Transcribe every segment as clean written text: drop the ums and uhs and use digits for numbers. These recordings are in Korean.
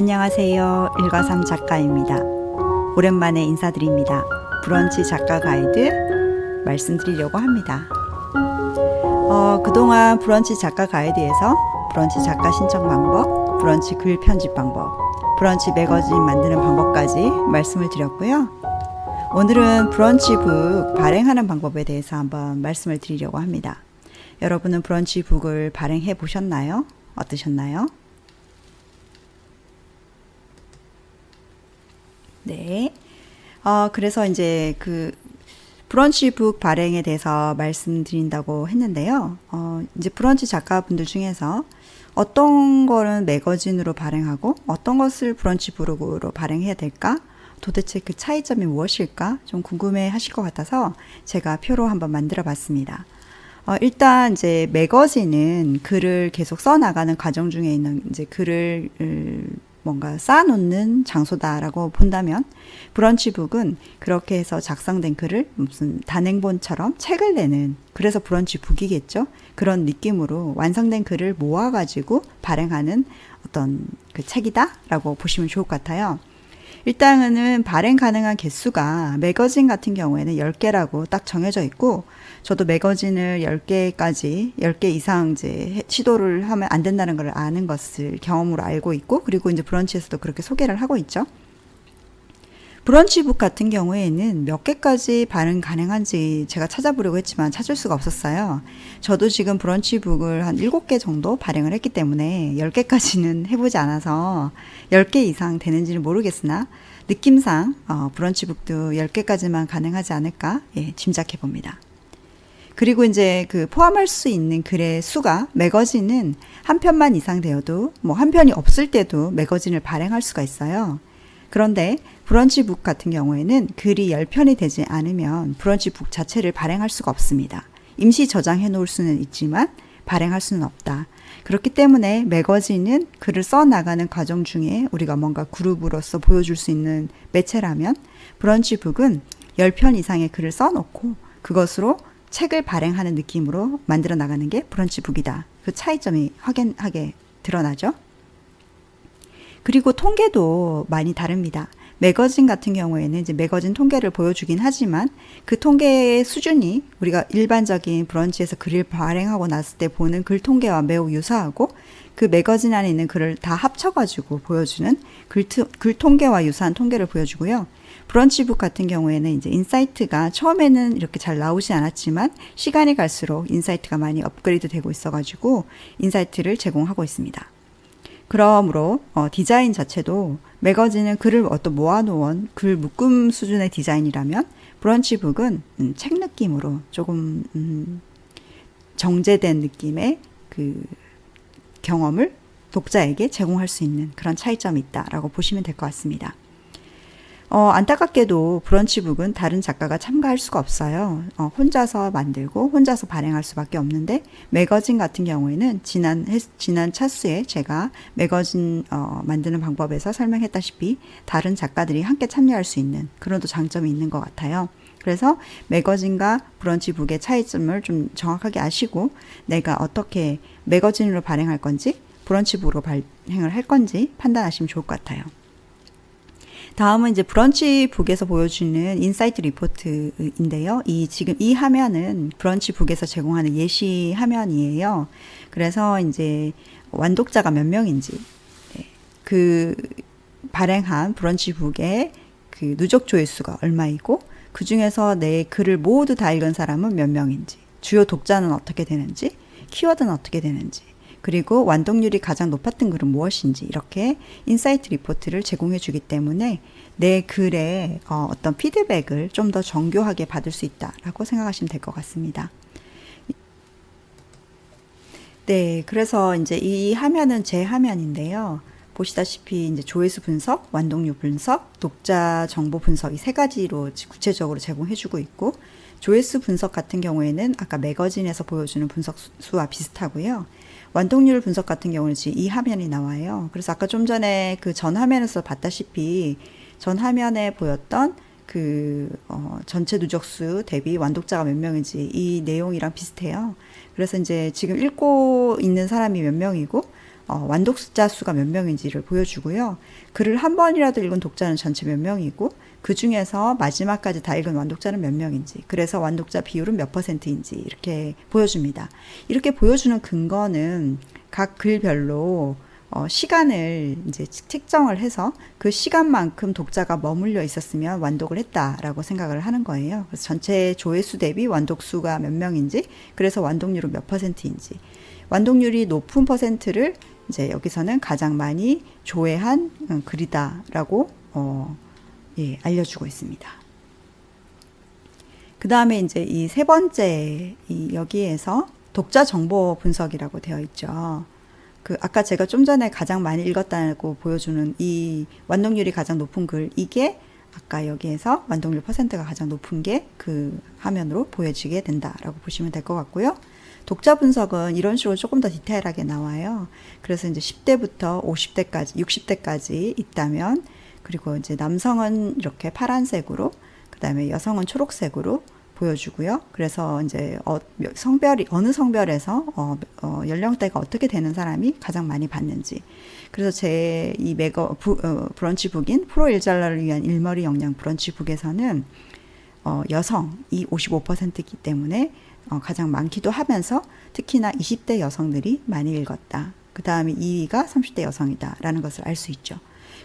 안녕하세요. 1과3 작가입니다. 오랜만에 인사드립니다. 브런치 작가 가이드 말씀드리려고 합니다. 그동안 브런치 작가 가이드에서 브런치 작가 신청 방법, 브런치 글 편집 방법, 브런치 매거진 만드는 방법까지 말씀을 드렸고요. 오늘은 브런치북 발행하는 방법에 대해서 한번 말씀을 드리려고 합니다. 여러분은 브런치북을 발행해 보셨나요? 어떠셨나요? 네. 그래서 이제 그 브런치북 발행에 대해서 말씀드린다고 했는데요. 이제 브런치 작가분들 중에서 어떤 거는 매거진으로 발행하고 어떤 것을 브런치북으로 발행해야 될까? 도대체 그 차이점이 무엇일까? 좀 궁금해 하실 것 같아서 제가 표로 한번 만들어 봤습니다. 일단 이제 매거진은 글을 계속 써 나가는 과정 중에 있는 이제 글을 뭔가 쌓아놓는 장소다라고 본다면, 브런치북은 그렇게 해서 작성된 글을 무슨 단행본처럼 책을 내는, 그래서 브런치북이겠죠. 그런 느낌으로 완성된 글을 모아가지고 발행하는 어떤 그 책이다라고 보시면 좋을 것 같아요. 일단은 발행 가능한 개수가 매거진 같은 경우에는 10개라고 딱 정해져 있고, 저도 매거진을 10개 이상 이제 시도를 하면 안 된다는 걸 아는 것을 경험으로 알고 있고, 그리고 이제 브런치에서도 그렇게 소개를 하고 있죠. 브런치북 같은 경우에는 몇 개까지 발행 가능한지 제가 찾아보려고 했지만 찾을 수가 없었어요. 저도 지금 브런치북을 한 7개 정도 발행을 했기 때문에 10개까지는 해보지 않아서 10개 이상 되는지는 모르겠으나 느낌상 브런치북도 10개까지만 가능하지 않을까 짐작해 봅니다. 그리고 이제 그 포함할 수 있는 글의 수가, 매거진은 한 편만 이상 되어도 뭐 한 편이 없을 때도 매거진을 발행할 수가 있어요. 그런데 브런치북 같은 경우에는 글이 10편이 되지 않으면 브런치북 자체를 발행할 수가 없습니다. 임시 저장해 놓을 수는 있지만 발행할 수는 없다. 그렇기 때문에 매거진은 글을 써 나가는 과정 중에 우리가 뭔가 그룹으로서 보여줄 수 있는 매체라면, 브런치북은 10편 이상의 글을 써놓고 그것으로 책을 발행하는 느낌으로 만들어 나가는 게 브런치북이다. 그 차이점이 확연하게 드러나죠. 그리고 통계도 많이 다릅니다. 매거진 같은 경우에는 이제 매거진 통계를 보여주긴 하지만 그 통계의 수준이 우리가 일반적인 브런치에서 글을 발행하고 났을 때 보는 글 통계와 매우 유사하고, 그 매거진 안에 있는 글을 다 합쳐가지고 보여주는 글 통계와 유사한 통계를 보여주고요. 브런치북 같은 경우에는 이제 인사이트가 처음에는 이렇게 잘 나오지 않았지만 시간이 갈수록 인사이트가 많이 업그레이드 되고 있어가지고 인사이트를 제공하고 있습니다. 그러므로 디자인 자체도 매거진은 글을 어떤 모아놓은 글 묶음 수준의 디자인이라면, 브런치북은 책 느낌으로 조금 정제된 느낌의 그 경험을 독자에게 제공할 수 있는 그런 차이점이 있다라고 보시면 될 것 같습니다. 안타깝게도 브런치북은 다른 작가가 참가할 수가 없어요. 혼자서 만들고 혼자서 발행할 수밖에 없는데, 매거진 같은 경우에는 지난 차수에 제가 매거진 만드는 방법에서 설명했다시피 다른 작가들이 함께 참여할 수 있는 그런 또 장점이 있는 것 같아요. 그래서 매거진과 브런치북의 차이점을 좀 정확하게 아시고 내가 어떻게 매거진으로 발행할 건지 브런치북으로 발행을 할 건지 판단하시면 좋을 것 같아요. 다음은 이제 브런치북에서 보여주는 인사이트 리포트인데요. 지금 이 화면은 브런치북에서 제공하는 예시 화면이에요. 그래서 이제 완독자가 몇 명인지, 그 발행한 브런치북의 그 누적 조회수가 얼마이고, 그 중에서 내 글을 모두 다 읽은 사람은 몇 명인지, 주요 독자는 어떻게 되는지, 키워드는 어떻게 되는지, 그리고 완독률이 가장 높았던 글은 무엇인지, 이렇게 인사이트 리포트를 제공해 주기 때문에 내 글에 어떤 피드백을 좀 더 정교하게 받을 수 있다라고 생각하시면 될 것 같습니다. 네, 그래서 이제 이 화면은 제 화면인데요. 보시다시피 이제 조회수 분석, 완독률 분석, 독자 정보 분석, 이 세 가지로 구체적으로 제공해 주고 있고, 조회수 분석 같은 경우에는 아까 매거진에서 보여주는 분석 수와 비슷하고요. 완독률 분석 같은 경우는 지금 이 화면이 나와요. 그래서 아까 좀 전에 그 전 화면에서 봤다시피 전 화면에 보였던 그 전체 누적수 대비 완독자가 몇 명인지 이 내용이랑 비슷해요. 그래서 이제 지금 읽고 있는 사람이 몇 명이고 완독자 수가 몇 명인지를 보여주고요. 글을 한 번이라도 읽은 독자는 전체 몇 명이고 그 중에서 마지막까지 다 읽은 완독자는 몇 명인지, 그래서 완독자 비율은 몇 %인지 이렇게 보여줍니다. 이렇게 보여주는 근거는 각 글별로 시간을 이제 특정을 해서 그 시간만큼 독자가 머물러 있었으면 완독을 했다라고 생각을 하는 거예요. 그래서 전체 조회수 대비 완독수가 몇 명인지, 그래서 완독률은 몇 %인지, 완독률이 높은 퍼센트를 이제 여기서는 가장 많이 조회한 글이다라고 알려주고 있습니다. 그 다음에 이제 이 세 번째 여기에서 독자 정보 분석이라고 되어 있죠. 아까 제가 좀 전에 가장 많이 읽었다고 보여주는 이 완독률이 가장 높은 글, 이게 아까 여기에서 완독률 퍼센트가 가장 높은 게 그 화면으로 보여지게 된다라고 보시면 될 것 같고요. 독자 분석은 이런 식으로 조금 더 디테일하게 나와요. 그래서 이제 10대부터 50대까지, 60대까지 있다면, 그리고 이제 남성은 이렇게 파란색으로, 그 다음에 여성은 초록색으로 보여주고요. 그래서 이제 성별이 어느 성별에서 연령대가 어떻게 되는 사람이 가장 많이 봤는지. 그래서 제 이 브런치북인 프로 일잘러를 위한 일머리 역량 브런치북에서는 여성이 55%이기 때문에 가장 많기도 하면서 특히나 20대 여성들이 많이 읽었다. 그 다음에 2위가 30대 여성이다라는 것을 알 수 있죠.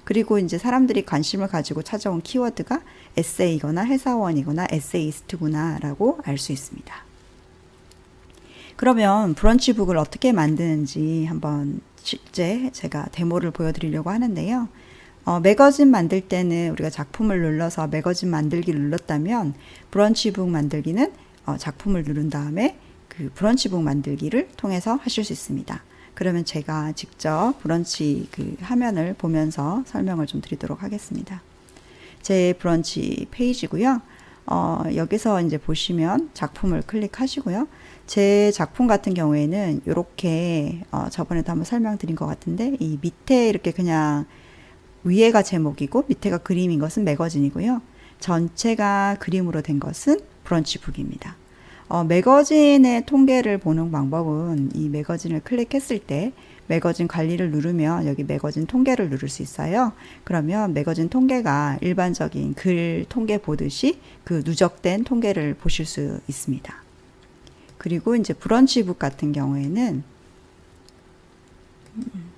그리고 이제 사람들이 관심을 가지고 찾아온 키워드가 에세이거나 회사원이거나 에세이스트구나라고 알 수 있습니다. 그러면 브런치북을 어떻게 만드는지 한번 실제 제가 데모를 보여드리려고 하는데요. 매거진 만들 때는 우리가 작품을 눌러서 매거진 만들기를 눌렀다면, 브런치북 만들기는 작품을 누른 다음에 그 브런치북 만들기를 통해서 하실 수 있습니다. 그러면 제가 직접 브런치 그 화면을 보면서 설명을 좀 드리도록 하겠습니다. 제 브런치 페이지고요. 여기서 이제 보시면 작품을 클릭하시고요. 제 작품 같은 경우에는 이렇게 저번에도 한번 설명드린 것 같은데, 이 밑에 이렇게 그냥 위에가 제목이고 밑에가 그림인 것은 매거진이고요. 전체가 그림으로 된 것은 브런치북입니다. 매거진의 통계를 보는 방법은 이 매거진을 클릭했을 때 매거진 관리를 누르면 여기 매거진 통계를 누를 수 있어요. 그러면 매거진 통계가 일반적인 글 통계 보듯이 그 누적된 통계를 보실 수 있습니다. 그리고 이제 브런치북 같은 경우에는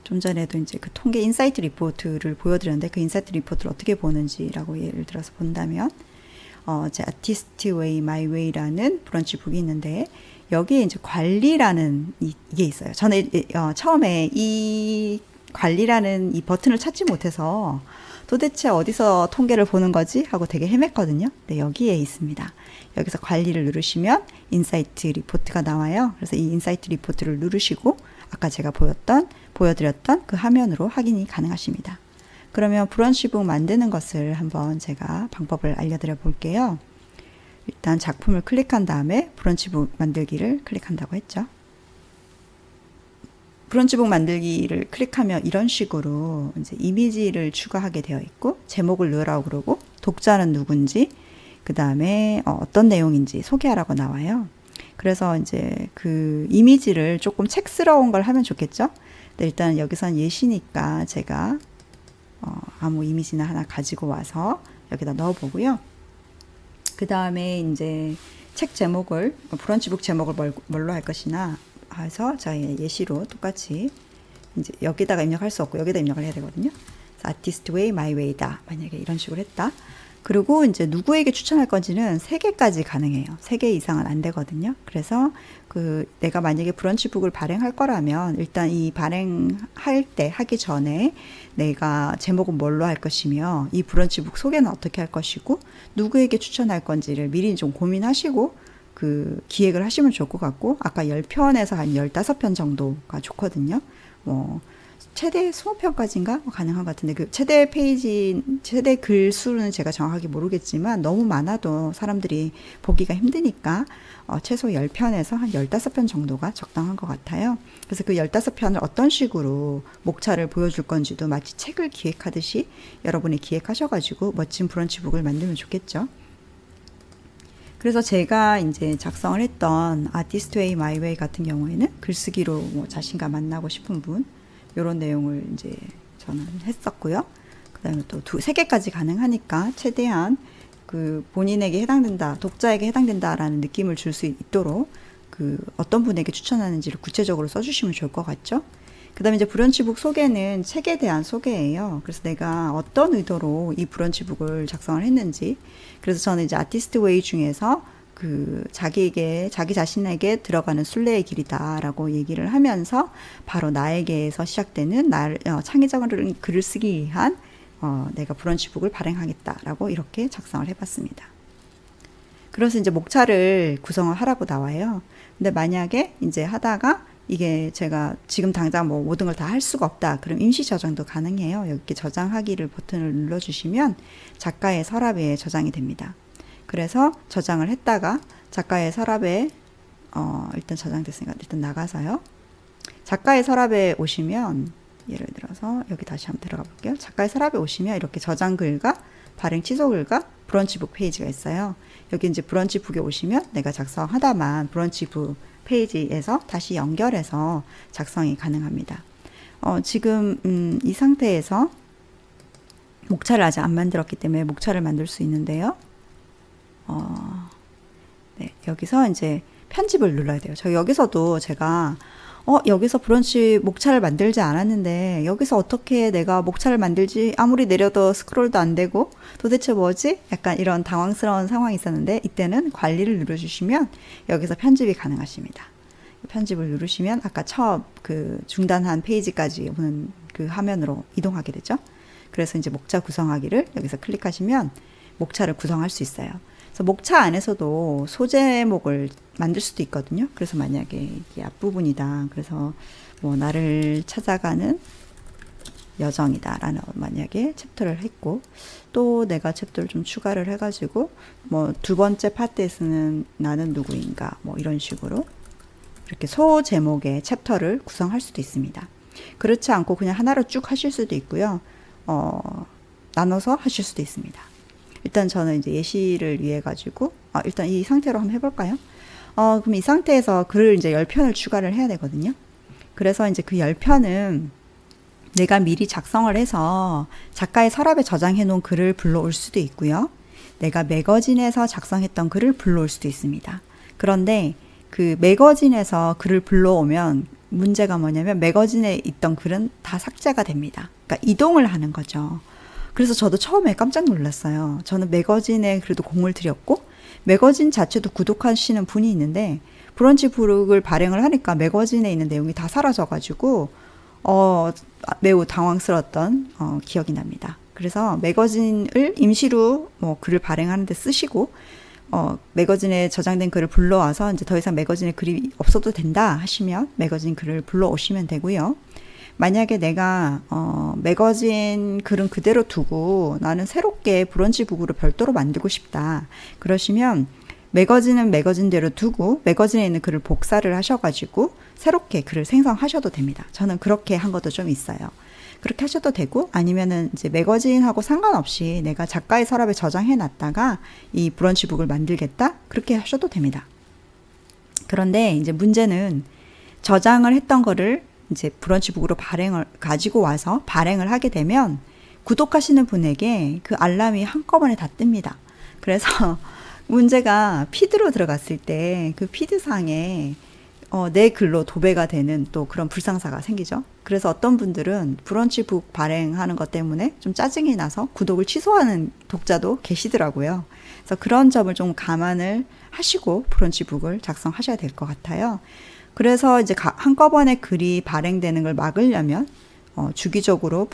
좀 전에도 이제 그 통계 인사이트 리포트를 보여드렸는데, 그 인사이트 리포트를 어떻게 보는지라고 예를 들어서 본다면, 제 아티스트 웨이 마이 웨이라는 브런치북이 있는데, 여기에 이제 관리라는 이게 있어요. 저는 처음에 이 관리라는 이 버튼을 찾지 못해서 도대체 어디서 통계를 보는 거지 하고 되게 헤맸거든요. 네, 여기에 있습니다. 여기서 관리를 누르시면 인사이트 리포트가 나와요. 그래서 이 인사이트 리포트를 누르시고 아까 제가 보여드렸던 그 화면으로 확인이 가능하십니다. 그러면 브런치북 만드는 것을 한번 제가 방법을 알려드려 볼게요. 일단 작품을 클릭한 다음에 브런치북 만들기를 클릭한다고 했죠. 브런치북 만들기를 클릭하면 이런 식으로 이제 이미지를 추가하게 되어 있고, 제목을 넣으라고 그러고, 독자는 누군지, 그 다음에 어떤 내용인지 소개하라고 나와요. 그래서 이제 그 이미지를 조금 책스러운 걸 하면 좋겠죠. 근데 일단 여기선 예시니까 제가 아무 이미지나 하나 가지고 와서 여기다 넣어보고요. 그 다음에 이제 책 제목을, 브런치북 제목을 뭘로 할 것이나 해서 저희 예시로 똑같이 이제 여기다가 입력할 수 없고 여기다 입력을 해야 되거든요. 아티스트 웨이 마이 웨이다. 만약에 이런 식으로 했다. 그리고 이제 누구에게 추천할 건지는 3개까지 가능해요. 3개 이상은 안 되거든요. 그래서 내가 만약에 브런치북을 발행할 거라면 일단 이 발행할 때 하기 전에 내가 제목은 뭘로 할 것이며 이 브런치북 소개는 어떻게 할 것이고 누구에게 추천할 건지를 미리 좀 고민하시고 기획을 하시면 좋을 것 같고, 아까 10편에서 한 15편 정도가 좋거든요. 최대 20편까지인가 가능한 것 같은데, 최대 글 수는 제가 정확하게 모르겠지만 너무 많아도 사람들이 보기가 힘드니까 최소 10편에서 한 15편 정도가 적당한 것 같아요. 그래서 그 15편을 어떤 식으로 목차를 보여줄 건지도 마치 책을 기획하듯이 여러분이 기획하셔가지고 멋진 브런치북을 만들면 좋겠죠. 그래서 제가 이제 작성을 했던 아티스트 웨이 마이 웨이 같은 경우에는 글쓰기로 자신감 만나고 싶은 분, 이런 내용을 이제 저는 했었고요. 그다음에 또 세 개까지 가능하니까 최대한 그 본인에게 해당된다, 독자에게 해당된다라는 느낌을 줄 수 있도록 그 어떤 분에게 추천하는지를 구체적으로 써주시면 좋을 것 같죠. 그다음에 이제 브런치북 소개는 책에 대한 소개예요. 그래서 내가 어떤 의도로 이 브런치북을 작성을 했는지, 그래서 저는 이제 아티스트 웨이 중에서 그 자기 자신에게 들어가는 순례의 길이다라고 얘기를 하면서 바로 나에게에서 시작되는 창의적인 글을 쓰기 위한 내가 브런치북을 발행하겠다라고 이렇게 작성을 해봤습니다. 그래서 이제 목차를 구성을 하라고 나와요. 근데 만약에 이제 하다가 이게 제가 지금 당장 뭐 모든 걸 다 할 수가 없다. 그럼 임시 저장도 가능해요. 여기 이렇게 저장하기를 버튼을 눌러주시면 작가의 서랍에 저장이 됩니다. 그래서 저장을 했다가 작가의 서랍에 일단 저장됐으니까 일단 나가서요. 작가의 서랍에 오시면 예를 들어서 여기 다시 한번 들어가 볼게요. 작가의 서랍에 오시면 이렇게 저장 글과 발행 취소 글과 브런치북 페이지가 있어요. 여기 이제 브런치북에 오시면 내가 작성하다만 브런치북 페이지에서 다시 연결해서 작성이 가능합니다. 지금 이 상태에서 목차를 아직 안 만들었기 때문에 목차를 만들 수 있는데요. 네, 여기서 이제 편집을 눌러야 돼요. 여기서도 제가 여기서 브런치 목차를 만들지 않았는데 여기서 어떻게 내가 목차를 만들지, 아무리 내려도 스크롤도 안 되고 도대체 뭐지? 약간 이런 당황스러운 상황이 있었는데 이때는 관리를 눌러주시면 여기서 편집이 가능하십니다. 편집을 누르시면 아까 처음 그 중단한 페이지까지 오는 그 화면으로 이동하게 되죠. 그래서 이제 목차 구성하기를 여기서 클릭하시면 목차를 구성할 수 있어요. 그래서 목차 안에서도 소제목을 만들 수도 있거든요. 그래서 만약에 이게 앞부분이다. 그래서 뭐 나를 찾아가는 여정이다 라는 만약에 챕터를 했고, 또 내가 챕터를 좀 추가를 해가지고 뭐 두 번째 파트에서는 나는 누구인가 뭐 이런 식으로 이렇게 소제목의 챕터를 구성할 수도 있습니다. 그렇지 않고 그냥 하나로 쭉 하실 수도 있고요. 나눠서 하실 수도 있습니다. 일단 저는 이제 예시를 위해 가지고 일단 이 상태로 한번 해볼까요? 그럼 이 상태에서 글을 이제 10편을 추가를 해야 되거든요. 그래서 이제 그 10편은 내가 미리 작성을 해서 작가의 서랍에 저장해 놓은 글을 불러올 수도 있고요. 내가 매거진에서 작성했던 글을 불러올 수도 있습니다. 그런데 그 매거진에서 글을 불러오면 문제가 뭐냐면 매거진에 있던 글은 다 삭제가 됩니다. 그러니까 이동을 하는 거죠. 그래서 저도 처음에 깜짝 놀랐어요. 저는 매거진에 그래도 공을 들였고 매거진 자체도 구독하시는 분이 있는데 브런치북을 발행을 하니까 매거진에 있는 내용이 다 사라져가지고 매우 당황스러웠던 기억이 납니다. 그래서 매거진을 임시로 뭐 글을 발행하는 데 쓰시고 매거진에 저장된 글을 불러와서 이제 더 이상 매거진에 글이 없어도 된다 하시면 매거진 글을 불러오시면 되고요. 만약에 내가 매거진 글은 그대로 두고 나는 새롭게 브런치북으로 별도로 만들고 싶다 그러시면 매거진은 매거진대로 두고 매거진에 있는 글을 복사를 하셔가지고 새롭게 글을 생성하셔도 됩니다. 저는 그렇게 한 것도 좀 있어요. 그렇게 하셔도 되고, 아니면은 이제 매거진하고 상관없이 내가 작가의 서랍에 저장해 놨다가 이 브런치북을 만들겠다 그렇게 하셔도 됩니다. 그런데 이제 문제는 저장을 했던 거를 이제 브런치북으로 가지고 와서 발행을 하게 되면 구독하시는 분에게 그 알람이 한꺼번에 다 뜹니다. 그래서 문제가 피드로 들어갔을 때 그 피드상에 내 글로 도배가 되는 또 그런 불상사가 생기죠. 그래서 어떤 분들은 브런치북 발행하는 것 때문에 좀 짜증이 나서 구독을 취소하는 독자도 계시더라고요. 그래서 그런 점을 좀 감안을 하시고 브런치북을 작성하셔야 될 것 같아요. 그래서 이제 한꺼번에 글이 발행되는 걸 막으려면 주기적으로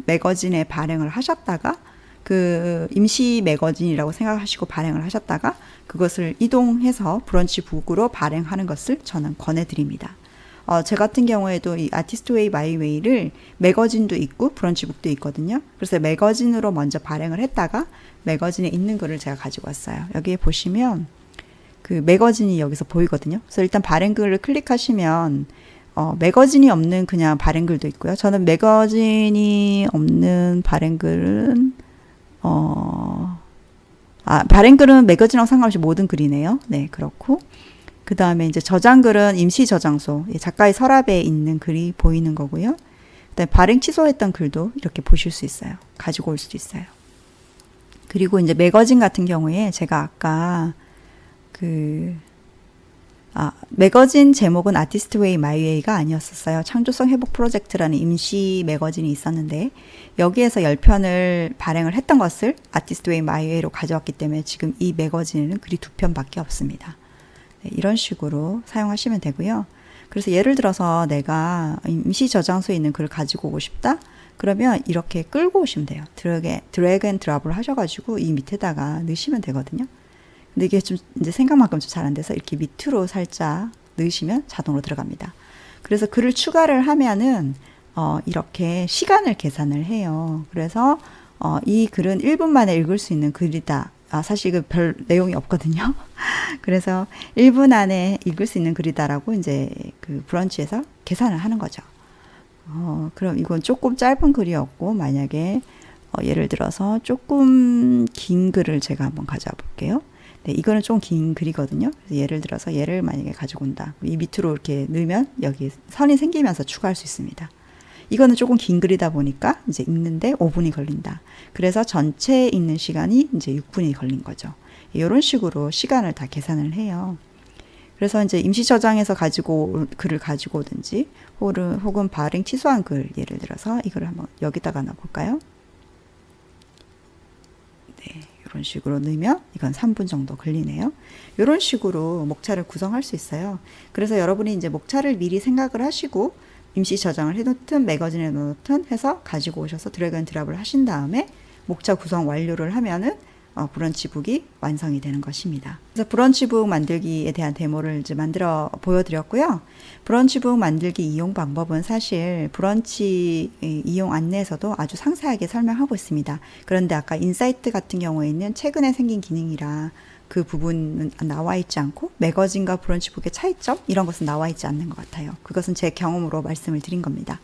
매거진에 발행을 하셨다가 그 임시 매거진이라고 생각하시고 발행을 하셨다가 그것을 이동해서 브런치북으로 발행하는 것을 저는 권해드립니다. 제 같은 경우에도 이 아티스트 웨이 마이 웨이를 매거진도 있고 브런치북도 있거든요. 그래서 매거진으로 먼저 발행을 했다가 매거진에 있는 글을 제가 가지고 왔어요. 여기에 보시면 그 매거진이 여기서 보이거든요. 그래서 일단 발행글을 클릭하시면 매거진이 없는 그냥 발행글도 있고요. 저는 매거진이 없는 발행글은 발행글은 매거진하고 상관없이 모든 글이네요. 네, 그렇고 그 다음에 이제 저장글은 임시 저장소, 작가의 서랍에 있는 글이 보이는 거고요. 그다음에 발행 취소했던 글도 이렇게 보실 수 있어요. 가지고 올 수도 있어요. 그리고 이제 매거진 같은 경우에 제가 아까 매거진 제목은 아티스트 웨이 마이 웨이가 아니었었어요. 창조성 회복 프로젝트라는 임시 매거진이 있었는데 여기에서 10편을 발행을 했던 것을 아티스트 웨이 마이 웨이로 가져왔기 때문에 지금 이 매거진에는 글이 2편밖에 없습니다. 네, 이런 식으로 사용하시면 되고요. 그래서 예를 들어서 내가 임시 저장소에 있는 글을 가지고 오고 싶다? 그러면 이렇게 끌고 오시면 돼요. 드래그 앤 드랍을 하셔가지고 이 밑에다가 넣으시면 되거든요. 근데 이게 좀 이제 생각만큼 좀 잘 안 돼서 이렇게 밑으로 살짝 넣으시면 자동으로 들어갑니다. 그래서 글을 추가를 하면은 이렇게 시간을 계산을 해요. 그래서 이 글은 1분 만에 읽을 수 있는 글이다. 사실 그 별 내용이 없거든요. 그래서 1분 안에 읽을 수 있는 글이다라고 이제 그 브런치에서 계산을 하는 거죠. 그럼 이건 조금 짧은 글이었고, 만약에 예를 들어서 조금 긴 글을 제가 한번 가져와 볼게요. 네, 이거는 좀 긴 글이거든요. 그래서 예를 들어서 얘를 만약에 가지고 온다. 이 밑으로 이렇게 넣으면 여기 선이 생기면서 추가할 수 있습니다. 이거는 조금 긴 글이다 보니까 이제 읽는데 5분이 걸린다. 그래서 전체 읽는 시간이 이제 6분이 걸린 거죠. 이런 식으로 시간을 다 계산을 해요. 그래서 이제 임시 저장해서 글을 가지고 오든지 혹은 발행 취소한 글, 예를 들어서 이걸 한번 여기다가 넣어볼까요? 네, 이런 식으로 넣으면 이건 3분 정도 걸리네요. 이런 식으로 목차를 구성할 수 있어요. 그래서 여러분이 이제 목차를 미리 생각을 하시고 임시 저장을 해놓든 매거진에 넣어놓든 해서 가지고 오셔서 드래그 앤 드랍을 하신 다음에 목차 구성 완료를 하면은 브런치북이 완성이 되는 것입니다. 그래서 브런치북 만들기에 대한 데모를 이제 만들어 보여드렸고요. 브런치북 만들기 이용 방법은 사실 브런치 이용 안내에서도 아주 상세하게 설명하고 있습니다. 그런데 아까 인사이트 같은 경우에는 최근에 생긴 기능이라 그 부분은 나와 있지 않고 매거진과 브런치북의 차이점 이런 것은 나와 있지 않는 것 같아요. 그것은 제 경험으로 말씀을 드린 겁니다.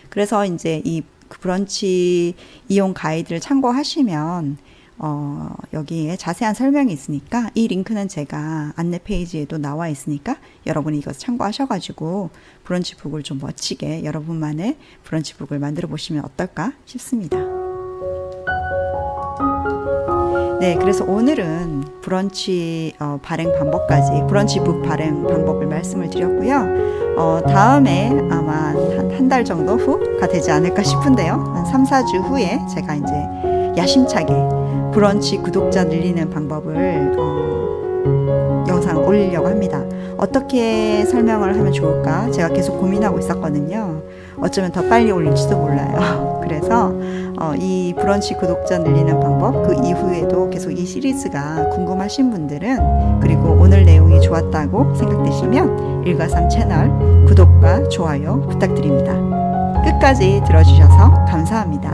그래서 이제 이 브런치 이용 가이드를 참고하시면 여기에 자세한 설명이 있으니까 이 링크는 제가 안내 페이지에도 나와 있으니까 여러분이 이것을 참고하셔가지고 브런치북을 좀 멋지게 여러분만의 브런치북을 만들어 보시면 어떨까 싶습니다. 네, 그래서 오늘은 브런치 발행 방법까지 브런치북 발행 방법을 말씀을 드렸고요. 다음에 아마 한 달 정도 후가 되지 않을까 싶은데요. 한 3, 4주 후에 제가 이제 야심차게 브런치 구독자 늘리는 방법을 영상을 올리려고 합니다. 어떻게 설명을 하면 좋을까? 제가 계속 고민하고 있었거든요. 어쩌면 더 빨리 올릴지도 몰라요. 그래서 이 브런치 구독자 늘리는 방법, 그 이후에도 계속 이 시리즈가 궁금하신 분들은, 그리고 오늘 내용이 좋았다고 생각되시면 1과3 채널 구독과 좋아요 부탁드립니다. 끝까지 들어주셔서 감사합니다.